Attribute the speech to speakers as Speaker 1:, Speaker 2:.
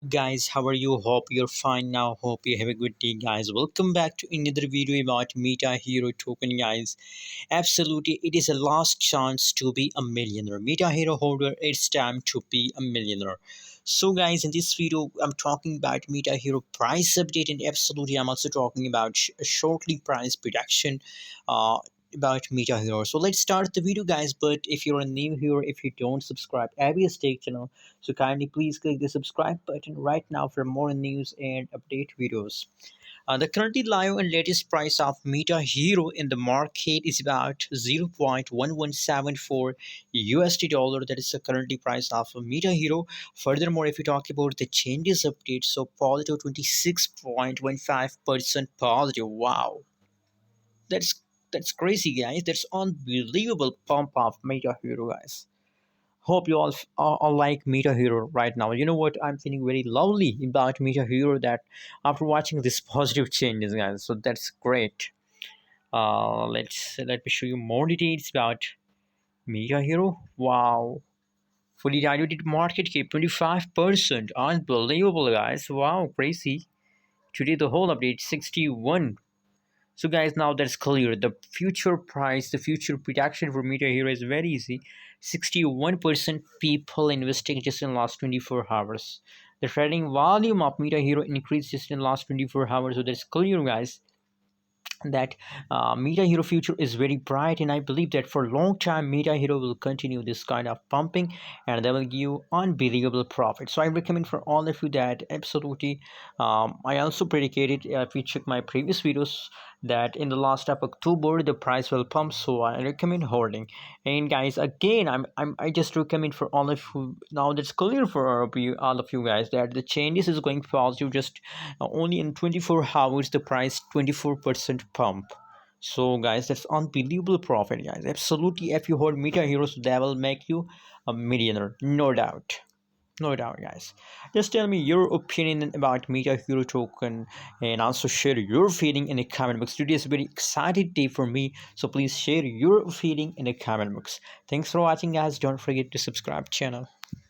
Speaker 1: Guys, how are you? Hope you're fine now. Hope you have a good day, guys. Welcome back to another video about Metahero token, guys. Absolutely, it is a last chance to be a millionaire. Metahero holder, it's time to be a millionaire. So, guys, in this video, I'm talking about Metahero price update, and absolutely, I'm also talking about shortly price prediction. Uh, about Metahero. So let's start the video, guys. But if you're new here, if you don't subscribe, Abby Stake channel, so kindly please click the subscribe button right now for more news and update videos. The currently live and latest price of Meta Hero in the market is about 0.1174 USD dollar. That is the currently price of Meta Hero. Furthermore, if you talk about the changes update, so positive 26.15% positive. Wow, that's that's crazy, guys. That's unbelievable pump of Meta Hero, guys. Hope you all like Meta Hero right now. You know what? I'm feeling very lovely about Meta Hero that after watching this positive changes, guys. So that's great. Let me show you more details about Meta Hero. Wow, fully diluted market cap 25%. Unbelievable, guys. Wow, crazy. Today the whole update 61. So guys, now that's clear. The future price, the future prediction for Meta Hero is very easy. 61% people investing just in the last 24 hours. The trading volume of Meta Hero increased just in the last 24 hours. So that's clear, guys, that Meta Hero future is very bright, and I believe that for a long time Meta Hero will continue this kind of pumping, and they will give you unbelievable profit. So I recommend for all of you that absolutely. I also predicated, if you check my previous videos, that in the last of October the price will pump. So I recommend holding. And guys, again, I just recommend for all of you now. That's clear for all of you guys that the changes is going positive. Just only in 24 hours the price 24% pump. So guys, that's unbelievable profit, guys. Absolutely, if you hold Meta Heroes, that will make you a millionaire, no doubt. No doubt, guys. Just tell me your opinion about Meta Hero token, and also share your feeling in the comment box. Today is a very excited day for me, so please share your feeling in the comment box. Thanks for watching, guys. Don't forget to subscribe channel.